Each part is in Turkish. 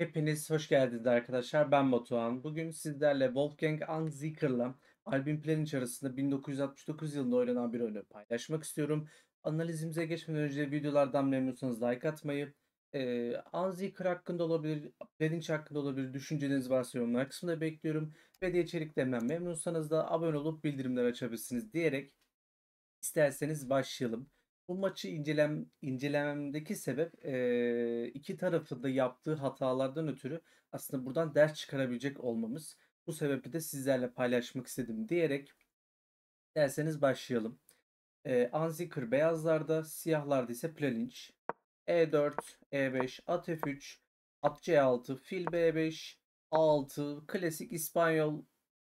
Hepiniz hoş geldiniz arkadaşlar. Ben Batuhan. Bugün sizlerle Wolfgang Anzicher'la Albin Planic arasında 1969 yılında oynanan bir oyunu paylaşmak istiyorum. Analizimize geçmeden önce videolardan memnunsanız like atmayı, Anzicher hakkında olabilir, Planic hakkında olabilir, düşünceleriniz varsa yorumlar kısmında bekliyorum. Ve diğer içeriklerimden memnunsanız da abone olup bildirimleri açabilirsiniz diyerek İsterseniz başlayalım. Bu maçı incelememdeki sebep iki tarafın da yaptığı hatalardan ötürü aslında buradan ders çıkarabilecek olmamız. Bu sebeple de sizlerle paylaşmak istedim diyerek derseniz başlayalım. Anzikır beyazlarda, siyahlarda ise Planinc. E4, E5, at F3, at C6, fil B5, A6, klasik İspanyol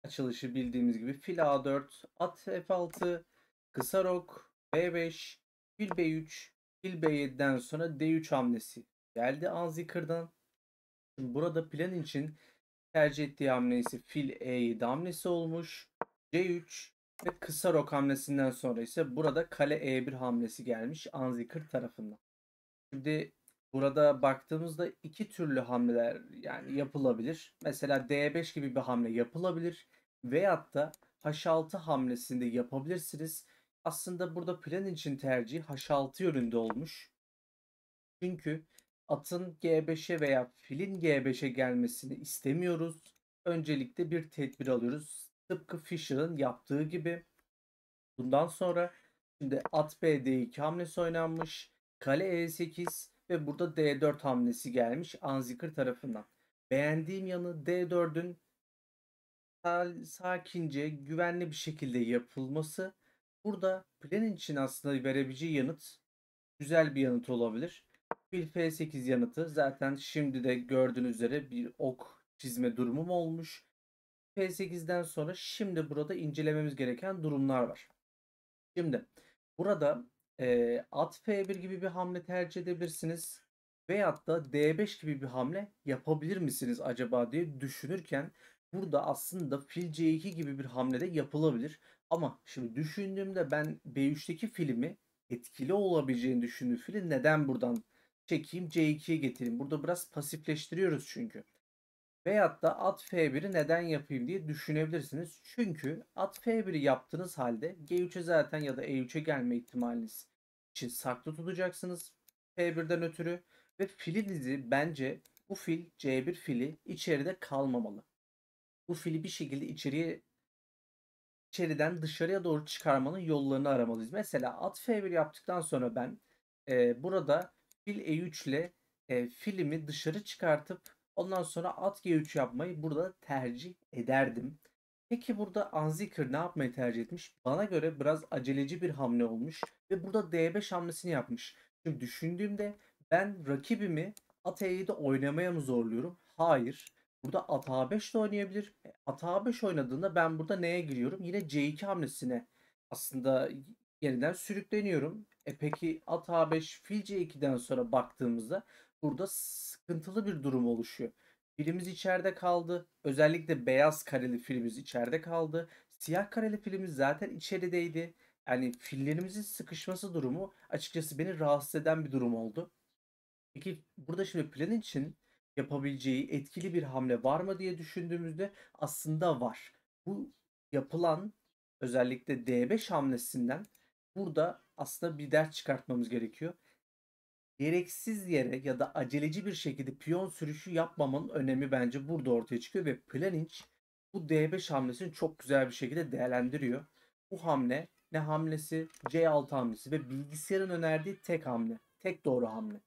açılışı bildiğimiz gibi fil A4, at F6, kısa rok B5, fil B3, fil B7'den sonra D3 hamlesi geldi Anzikır'dan. Şimdi burada plan için tercih ettiği hamle ise fil E7 hamlesi olmuş. C3 ve kısa rok hamlesinden sonra ise burada kale E1 hamlesi gelmiş Anzikır tarafından. Şimdi burada baktığımızda iki türlü hamleler yani yapılabilir. Mesela D5 gibi bir hamle yapılabilir. Veyahut da H6 hamlesinde yapabilirsiniz. Aslında burada plan için tercih H6 yönünde olmuş. Çünkü atın G5'e veya filin G5'e gelmesini istemiyoruz. Öncelikle bir tedbir alıyoruz. Tıpkı Fischer'ın yaptığı gibi. Bundan sonra şimdi at B D2 hamlesi oynanmış. Kale E8 ve burada D4 hamlesi gelmiş Anzikır tarafından. Beğendiğim yanı D4'ün sakince, güvenli bir şekilde yapılması. Burada plan için aslında verebileceği yanıt güzel bir yanıt olabilir. Fil F8 yanıtı zaten şimdi de gördüğünüz üzere bir ok çizme durumum olmuş. F8'den sonra şimdi burada incelememiz gereken durumlar var. Şimdi burada at F1 gibi bir hamle tercih edebilirsiniz. Veyahut da D5 gibi bir hamle yapabilir misiniz acaba diye düşünürken burada aslında fil C2 gibi bir hamle de yapılabilir. Ama şimdi düşündüğümde ben B3'teki filmi etkili olabileceğini düşündüğüm fili neden buradan çekeyim C2'ye getireyim. Burada biraz pasifleştiriyoruz çünkü. Veyahut da at F1'i neden yapayım diye düşünebilirsiniz. Çünkü at F1'i yaptığınız halde G3'e zaten ya da E3'e gelme ihtimaliniz için saklı tutacaksınız F1'den ötürü. Ve filinizi bence bu fil C1 fili içeride kalmamalı. Bu fili bir şekilde içeriden dışarıya doğru çıkarmanın yollarını aramalıyız. Mesela at F1 yaptıktan sonra ben burada fil E3 ile filimi dışarı çıkartıp ondan sonra at G3 yapmayı burada tercih ederdim. Peki burada Anzikır ne yapmayı tercih etmiş? Bana göre biraz aceleci bir hamle olmuş ve burada D5 hamlesini yapmış. Şimdi düşündüğümde ben rakibimi at E7'de oynamaya mı zorluyorum? Hayır. Burada at A5 de oynayabilir. At A5 oynadığında ben burada neye giriyorum? Yine C2 hamlesine aslında yeniden sürükleniyorum. Peki at A5 fil C2'den sonra baktığımızda burada sıkıntılı bir durum oluşuyor. Filimiz içeride kaldı. Özellikle beyaz kareli filimiz içeride kaldı. Siyah kareli filimiz zaten içerideydi. Yani fillerimizin sıkışması durumu açıkçası beni rahatsız eden bir durum oldu. Peki burada şimdi plan için yapabileceği etkili bir hamle var mı diye düşündüğümüzde aslında var. Bu yapılan özellikle D5 hamlesinden burada aslında bir ders çıkartmamız gerekiyor. Gereksiz yere ya da aceleci bir şekilde piyon sürüşü yapmamanın önemi bence burada ortaya çıkıyor ve Planic bu D5 hamlesini çok güzel bir şekilde değerlendiriyor. Bu hamle ne hamlesi? C6 hamlesi ve bilgisayarın önerdiği tek hamle. Tek doğru hamle.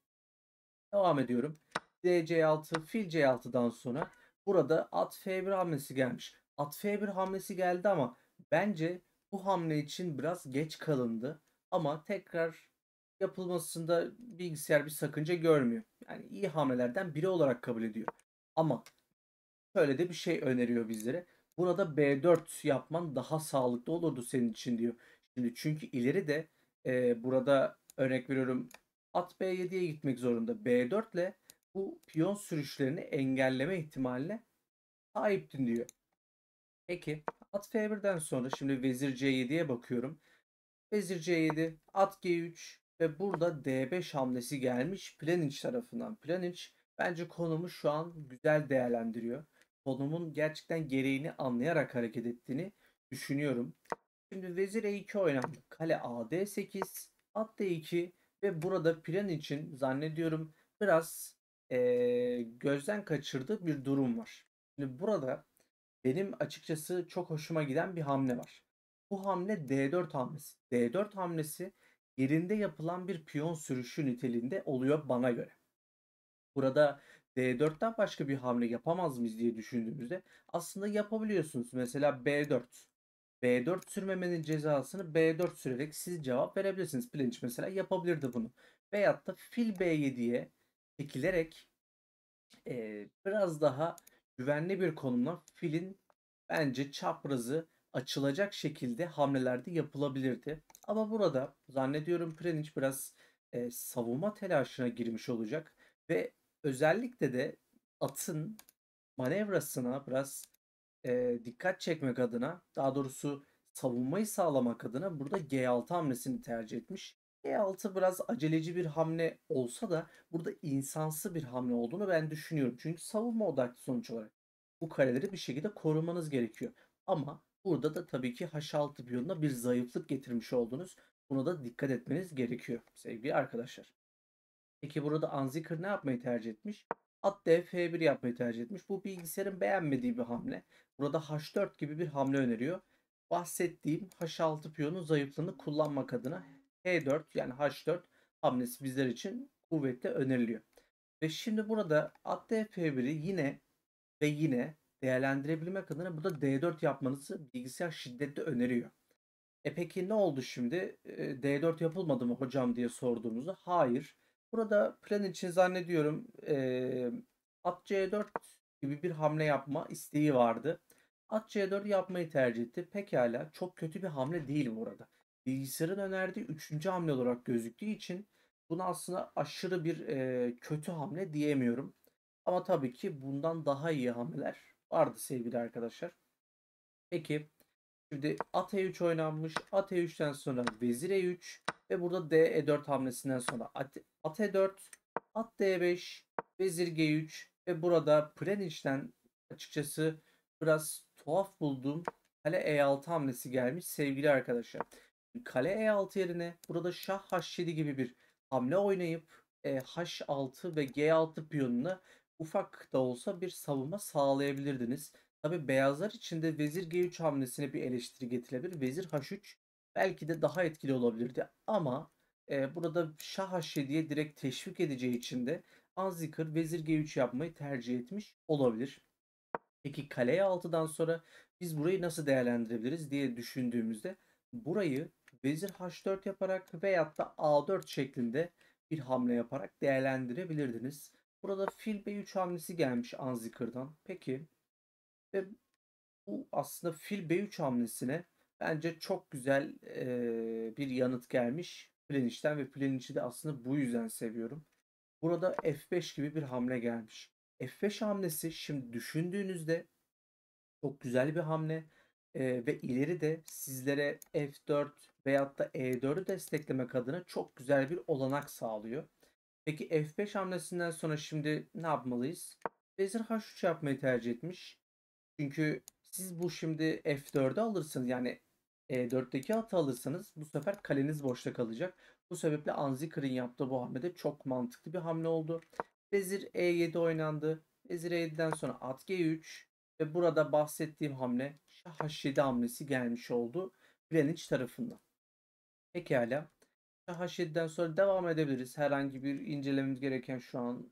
Devam ediyorum. DC6, fil C6'dan sonra burada at F1 hamlesi gelmiş. At F1 hamlesi geldi ama bence bu hamle için biraz geç kalındı. Ama tekrar yapılmasında bilgisayar bir sakınca görmüyor. Yani iyi hamlelerden biri olarak kabul ediyor. Ama şöyle de bir şey öneriyor bizlere. Burada B4 yapman daha sağlıklı olurdu senin için diyor. Şimdi çünkü ileri de burada örnek veriyorum at B7'ye gitmek zorunda. B4 ile bu piyon sürüşlerini engelleme ihtimaline sahiptin diyor. Peki at F1'den sonra şimdi vezir C7'ye bakıyorum. Vezir C7, at G3 ve burada D5 hamlesi gelmiş Planic tarafından. Planic Bence konumu şu an güzel değerlendiriyor. Konumun gerçekten gereğini anlayarak hareket ettiğini düşünüyorum. Şimdi vezir E2 oynandı. Kale A D8, at D2 ve burada plan için zannediyorum biraz gözden kaçırdığı bir durum var. Şimdi burada benim açıkçası çok hoşuma giden bir hamle var. Bu hamle D4 hamlesi. D4 hamlesi yerinde yapılan bir piyon sürüşü niteliğinde oluyor bana göre. Burada D4'ten başka bir hamle yapamaz mıyız diye düşündüğümüzde aslında yapabiliyorsunuz. Mesela B4. B4 sürmemenin cezasını B4 sürerek siz cevap verebilirsiniz. Pirinç mesela yapabilirdi bunu. Veyahut da fil B7'ye çekilerek biraz daha güvenli bir konumla filin bence çaprazı açılacak şekilde hamlelerde yapılabilirdi. Ama burada zannediyorum Pjanic biraz savunma telaşına girmiş olacak ve özellikle de atın manevrasına biraz dikkat çekmek adına, daha doğrusu savunmayı sağlamak adına burada G6 hamlesini tercih etmiş. G6 biraz aceleci bir hamle olsa da burada insansı bir hamle olduğunu ben düşünüyorum. Çünkü savunma odaklı sonuç olarak. Bu kareleri bir şekilde korumanız gerekiyor. Ama burada da tabii ki H6 piyonuna bir zayıflık getirmiş oldunuz. Buna da dikkat etmeniz gerekiyor sevgili arkadaşlar. Peki burada Anzikır ne yapmayı tercih etmiş? At D F1 yapmayı tercih etmiş. Bu bilgisayarın beğenmediği bir hamle. Burada H4 gibi bir hamle öneriyor. Bahsettiğim H6 piyonun zayıflığını kullanmak adına H4 yani H4 hamlesi bizler için kuvvetle öneriliyor. Ve şimdi burada at D F1'i yine ve yine değerlendirebilmek adına burada D4 yapmanızı bilgisayar şiddetle öneriyor. Peki ne oldu şimdi? D4 yapılmadı mı hocam diye sorduğumuzda hayır. Burada plan için zannediyorum at C4 gibi bir hamle yapma isteği vardı. At C4 yapmayı tercih etti. Pekala çok kötü bir hamle değil bu arada. Bilgisayarın önerdiği üçüncü hamle olarak gözüktüğü için buna aslında aşırı bir kötü hamle diyemiyorum. Ama tabii ki bundan daha iyi hamleler vardı sevgili arkadaşlar. Peki şimdi at E3 oynanmış. At E3'ten sonra vezir E3 ve burada D E4 hamlesinden sonra at E4, at D5, vezir G3 ve burada Planich'ten açıkçası biraz tuhaf bulduğum kale E6 hamlesi gelmiş sevgili arkadaşlar. Kale E6 yerine burada şah H7 gibi bir hamle oynayıp H6 ve G6 piyonuna ufak da olsa bir savunma sağlayabilirdiniz. Tabii beyazlar için de vezir G3 hamlesine bir eleştiri getirebilir. Vezir H3 belki de daha etkili olabilirdi ama burada Şah H7'ye direkt teşvik edeceği için de Anzikır vezir G3 yapmayı tercih etmiş olabilir. Peki kaleye 6'dan sonra biz burayı nasıl değerlendirebiliriz diye düşündüğümüzde burayı vezir H4 yaparak veyahut da A4 şeklinde bir hamle yaparak değerlendirebilirdiniz. Burada fil B3 hamlesi gelmiş Anzikır'dan. Peki ve bu aslında fil B3 hamlesine bence çok güzel bir yanıt gelmiş Planich'ten ve Planich'i de aslında bu yüzden seviyorum. Burada F5 gibi bir hamle gelmiş. F5 hamlesi şimdi düşündüğünüzde çok güzel bir hamle ve ileri de sizlere F4 veyahut da E4'ü desteklemek adına çok güzel bir olanak sağlıyor. Peki F5 hamlesinden sonra şimdi ne yapmalıyız? Vezir H3 yapmayı tercih etmiş. Çünkü siz bu şimdi F4'e alırsınız yani E4'teki atı alırsanız bu sefer kaleniz boşta kalacak. Bu sebeple Anzikar'ın yaptığı bu hamle de çok mantıklı bir hamle oldu. Vezir E7 oynandı. Vezir E7'den sonra at G3 ve burada bahsettiğim hamle Şah H7 hamlesi gelmiş oldu Planiç tarafından. Pekala. Şah H7'den sonra devam edebiliriz. Herhangi bir incelememiz gereken şu an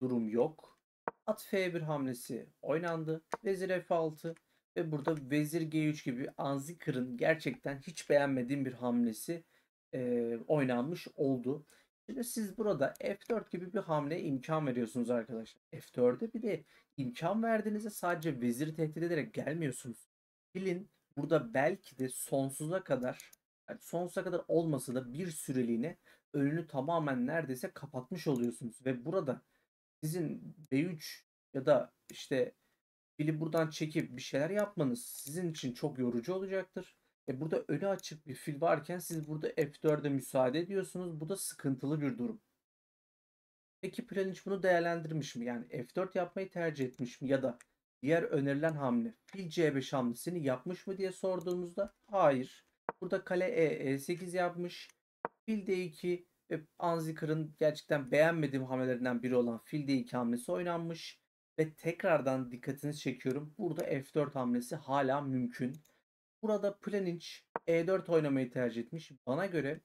durum yok. At F1 hamlesi oynandı. Vezir F6 ve burada Vezir G3 gibi Anzikır'ın gerçekten hiç beğenmediğim bir hamlesi oynanmış oldu. Şimdi siz burada F4 gibi bir hamleye imkan veriyorsunuz arkadaşlar. F4'e bir de imkan verdiğinizde sadece veziri tehdit ederek gelmiyorsunuz. Filin burada belki de sonsuza kadar yani sonsuza kadar olmasa da bir süreliğine önünü tamamen neredeyse kapatmış oluyorsunuz. Ve burada sizin B3 ya da işte fili buradan çekip bir şeyler yapmanız sizin için çok yorucu olacaktır. Burada önü açık bir fil varken siz burada F4'e müsaade ediyorsunuz. Bu da sıkıntılı bir durum. Peki Pjanic bunu değerlendirmiş mi? Yani F4 yapmayı tercih etmiş mi? Ya da diğer önerilen hamle fil C5 hamlesini yapmış mı diye sorduğumuzda hayır. Burada kale E8 yapmış. Fil D2 ve Anzikar'ın gerçekten beğenmediğim hamlelerinden biri olan fil D2 hamlesi oynanmış. Ve tekrardan dikkatinizi çekiyorum. Burada F4 hamlesi hala mümkün. Burada Pjanic E4 oynamayı tercih etmiş. Bana göre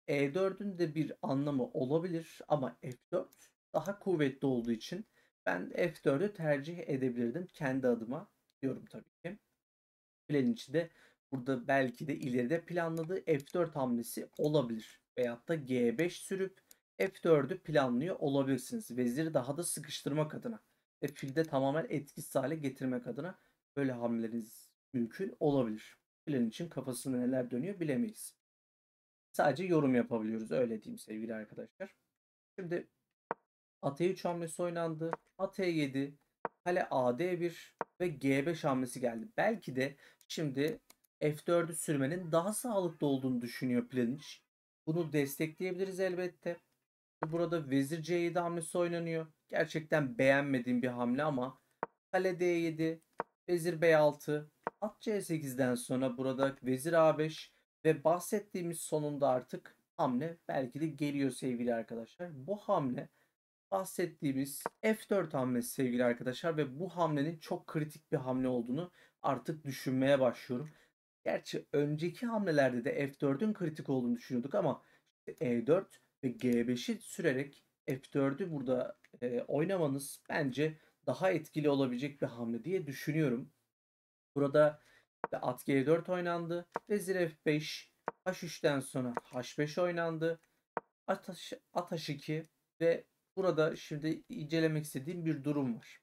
E4'ün de bir anlamı olabilir ama F4 daha kuvvetli olduğu için ben F4'ü tercih edebilirdim kendi adıma diyorum tabii ki. Planic'i de burada belki de ileride planladığı F4 hamlesi olabilir. Veyahut da G5 sürüp F4'ü planlıyor olabilirsiniz. Veziri daha da sıkıştırmak adına ve filde tamamen etkisiz hale getirmek adına böyle hamleleriniz mümkün olabilir. Planic'in kafasında neler dönüyor bilemeyiz. Sadece yorum yapabiliyoruz. Öyle diyeyim sevgili arkadaşlar. Şimdi at E3 hamlesi oynandı. At E7, kale AD1 ve G5 hamlesi geldi. Belki de şimdi F4'ü sürmenin daha sağlıklı olduğunu düşünüyor Planic. Bunu destekleyebiliriz elbette. Burada vezir C7 hamlesi oynanıyor. Gerçekten beğenmediğim bir hamle ama kale D7, vezir B6, at C8'den sonra burada vezir A5 ve bahsettiğimiz sonunda artık hamle belki de geliyor sevgili arkadaşlar. Bu hamle bahsettiğimiz F4 hamlesi sevgili arkadaşlar ve bu hamlenin çok kritik bir hamle olduğunu artık düşünmeye başlıyorum. Gerçi önceki hamlelerde de F4'ün kritik olduğunu düşünüyorduk ama işte E4 ve G5'i sürerek F4'ü burada oynamanız bence daha etkili olabilecek bir hamle diye düşünüyorum. Burada işte at G4 oynandı. Vezir F5, H3'ten sonra H5 oynandı. At H2 ve burada şimdi incelemek istediğim bir durum var.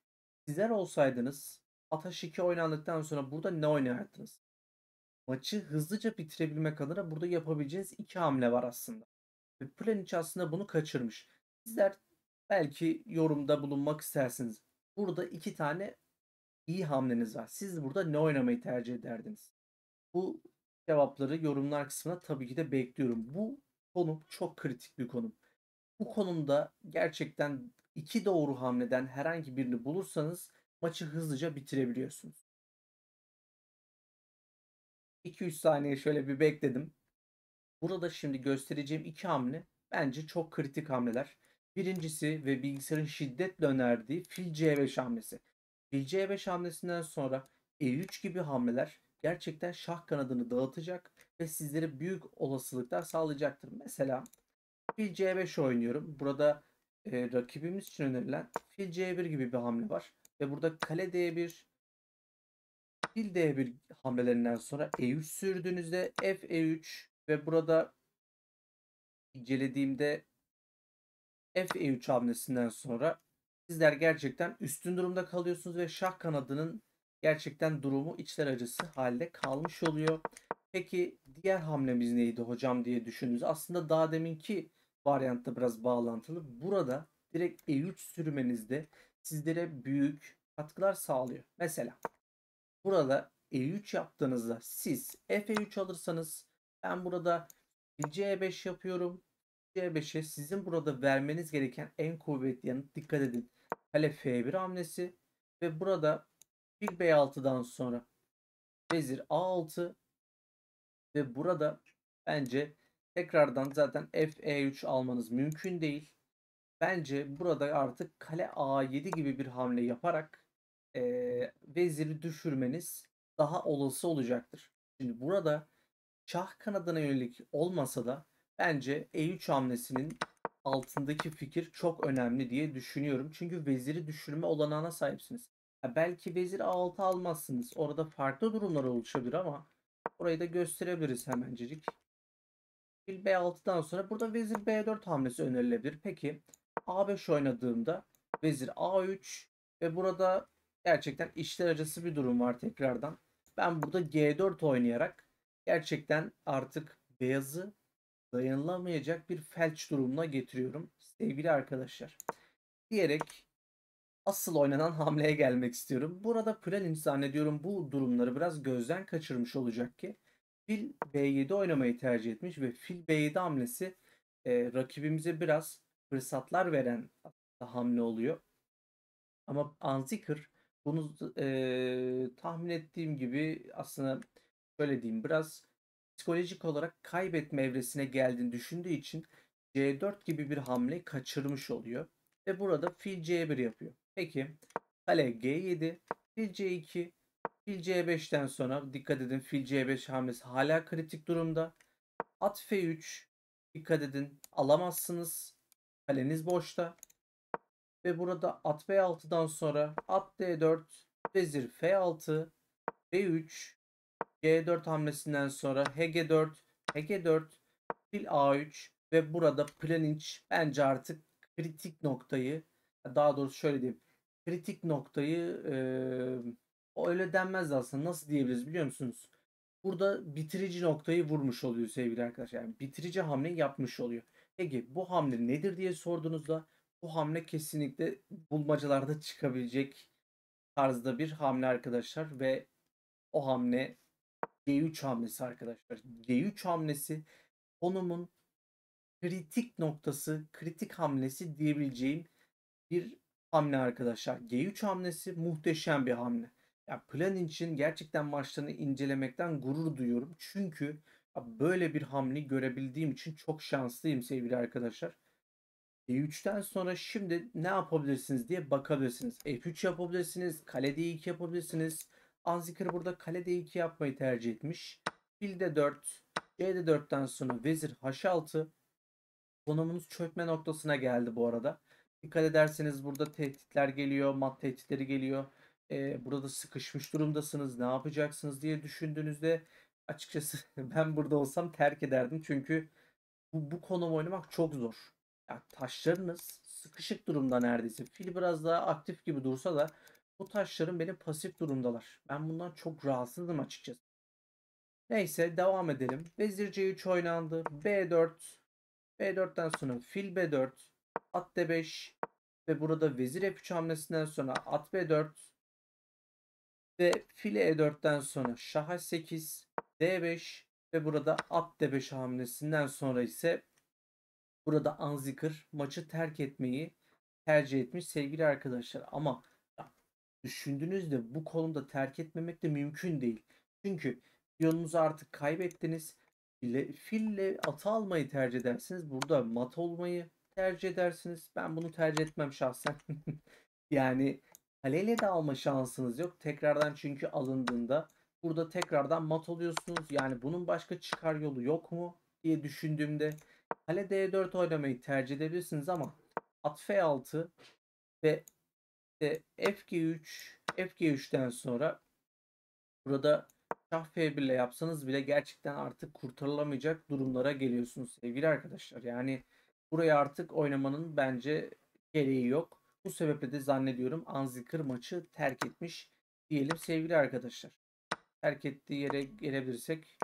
Sizler olsaydınız at H2 oynandıktan sonra burada ne oynardınız? Maçı hızlıca bitirebilmek adına burada yapabileceğiniz iki hamle var aslında. Ve Pjanic aslında bunu kaçırmış. Sizler belki yorumda bulunmak istersiniz. Burada iki tane iyi hamleniz var. Siz burada ne oynamayı tercih ederdiniz? Bu cevapları yorumlar kısmına tabii ki de bekliyorum. Bu konu çok kritik bir konu. Bu konumda gerçekten iki doğru hamleden herhangi birini bulursanız maçı hızlıca bitirebiliyorsunuz. 2-3 saniye şöyle bir bekledim. Burada şimdi göstereceğim iki hamle bence çok kritik hamleler. Birincisi ve bilgisayarın şiddetle önerdiği fil C5 hamlesi. Fil C5 hamlesinden sonra E3 gibi hamleler gerçekten şah kanadını dağıtacak ve sizlere büyük olasılıklar sağlayacaktır. Mesela fil C5 oynuyorum. Burada rakibimiz için önerilen fil C1 gibi bir hamle var. Ve burada kale D1, fil D1 hamlelerinden sonra E3 sürdüğünüzde F E3 ve burada incelediğimde F E3 hamlesinden sonra sizler gerçekten üstün durumda kalıyorsunuz ve şah kanadının gerçekten durumu içler acısı halde kalmış oluyor. Peki diğer hamlemiz neydi hocam diye düşündünüz. Aslında daha deminki varyantta biraz bağlantılı. Burada direkt E3 sürmenizde sizlere büyük katkılar sağlıyor. Mesela burada E3 yaptığınızda siz F3 alırsanız ben burada C5 yapıyorum. C5'e sizin burada vermeniz gereken en kuvvetli yanıt dikkat edin. Kale F1 hamlesi ve burada fil B6'dan sonra vezir A6 ve burada bence tekrardan zaten F E3 almanız mümkün değil. Bence burada artık kale A7 gibi bir hamle yaparak veziri düşürmeniz daha olası olacaktır. Şimdi burada şah kanadına yönelik olmasa da bence E3 hamlesinin altındaki fikir çok önemli diye düşünüyorum. Çünkü veziri düşürme olanağına sahipsiniz. Ya belki vezir A6 almazsınız. Orada farklı durumlar oluşabilir ama orayı da gösterebiliriz hemencecik. Fil B6'dan sonra burada vezir B4 hamlesi önerilebilir. Peki A5 oynadığımda vezir A3 ve burada gerçekten işler acısı bir durum var tekrardan. Ben burada G4 oynayarak gerçekten artık beyazı dayanılamayacak bir felç durumuna getiriyorum sevgili arkadaşlar. Diyerek asıl oynanan hamleye gelmek istiyorum. Burada Planin zannediyorum bu durumları biraz gözden kaçırmış olacak ki fil B7 oynamayı tercih etmiş ve fil B7 hamlesi rakibimize biraz fırsatlar veren hamle oluyor. Ama Anzikır bunu tahmin ettiğim gibi aslında şöyle diyeyim, biraz psikolojik olarak kaybetme evresine geldiğini düşündüğü için C4 gibi bir hamle kaçırmış oluyor. Ve burada fil C1 yapıyor. Peki kale G7, fil C2, fil C5'ten sonra dikkat edin, fil C5 hamlesi hala kritik durumda. At F3, dikkat edin, alamazsınız. Kaleniz boşta. Ve burada at B6'dan sonra at D4, vezir F6, B3, G4 hamlesinden sonra HG4, HG4, fil A3 ve burada Planinç bence artık kritik noktayı, daha doğrusu şöyle diyeyim, kritik noktayı o öyle denmez de aslında, nasıl diyebiliriz biliyor musunuz? Burada bitirici noktayı vurmuş oluyor sevgili arkadaşlar. Yani bitirici hamle yapmış oluyor. Peki bu hamle nedir diye sorduğunuzda, bu hamle kesinlikle bulmacalarda çıkabilecek tarzda bir hamle arkadaşlar ve o hamle G3 hamlesi arkadaşlar. G3 hamlesi konumun kritik noktası, kritik hamlesi diyebileceğim bir hamle arkadaşlar. G3 hamlesi muhteşem bir hamle. Ya plan için gerçekten maçlarını incelemekten gurur duyuyorum. Çünkü böyle bir hamle görebildiğim için çok şanslıyım sevgili arkadaşlar. D3'ten sonra şimdi ne yapabilirsiniz diye bakabilirsiniz. F3 yapabilirsiniz. Kale D2 yapabilirsiniz. Anzikır burada kale D2 yapmayı tercih etmiş. Fil D4. C D4'ten sonra vezir H6. Konumunuz çökme noktasına geldi bu arada. Dikkat ederseniz burada tehditler geliyor. Mat tehditleri geliyor. Burada sıkışmış durumdasınız. Ne yapacaksınız diye düşündüğünüzde açıkçası ben burada olsam terk ederdim. Çünkü bu konum oynamak çok zor. Ya taşlarınız sıkışık durumda neredeyse. Fil biraz daha aktif gibi dursa da bu taşların benim pasif durumdalar. Ben bundan çok rahatsızım açıkçası. Neyse devam edelim. Vezir C3 oynandı. B4. B4'ten sonra fil B4. At D5. Ve burada vezir F3 hamlesinden sonra at B4. Ve fil E4'ten sonra şah H8. D5. Ve burada at D5 hamlesinden sonra ise burada Anzikır maçı terk etmeyi tercih etmiş sevgili arkadaşlar. Ama ya, düşündüğünüzde bu konumda terk etmemek de mümkün değil. Çünkü piyonunuzu artık kaybettiniz. Fille atı almayı tercih edersiniz. Burada mat olmayı tercih edersiniz. Ben bunu tercih etmem şahsen. Yani kaleyle de alma şansınız yok. Tekrardan çünkü alındığında burada tekrardan mat oluyorsunuz. Yani bunun başka çıkar yolu yok mu diye düşündüğümde kale D4 oynamayı tercih edebilirsiniz ama at F6 ve FG3, FG3'ten sonra burada şah F1 ile yapsanız bile gerçekten artık kurtarılamayacak durumlara geliyorsunuz sevgili arkadaşlar. Yani buraya artık oynamanın bence gereği yok. Bu sebeple de zannediyorum Anzikır maçı terk etmiş diyelim sevgili arkadaşlar. Terk ettiği yere gelebilirsek,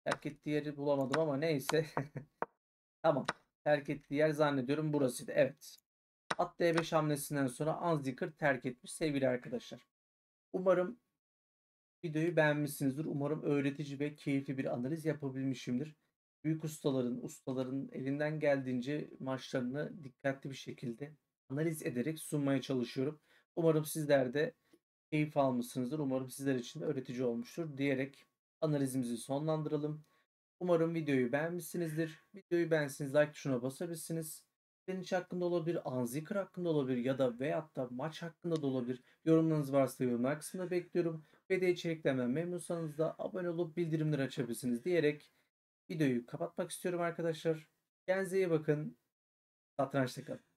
terk ettiği yeri bulamadım ama neyse. Tamam. Terk ettiği yer zannediyorum burasıydı. Evet. At D5 hamlesinden sonra Anzikır terk etmiş sevgili arkadaşlar. Umarım videoyu beğenmişsinizdir. Umarım öğretici ve keyifli bir analiz yapabilmişimdir. Büyük ustaların elinden geldiğince maçlarını dikkatli bir şekilde analiz ederek sunmaya çalışıyorum. Umarım sizler de keyif almışsınızdır. Umarım sizler için de öğretici olmuştur diyerek analizimizi sonlandıralım. Umarım videoyu beğenmişsinizdir. Videoyu beğenseniz like tuşuna basabilirsiniz. Challenge hakkında olabilir, Anzikır hakkında olabilir ya da veyahut da maç hakkında da olabilir. Yorumlarınız varsa yorumlar kısmında bekliyorum. Ve de içeriklerden memnunsanız da abone olup bildirimleri açabilirsiniz diyerek videoyu kapatmak istiyorum arkadaşlar. Kendinize iyi bakın. Satrançta kalın.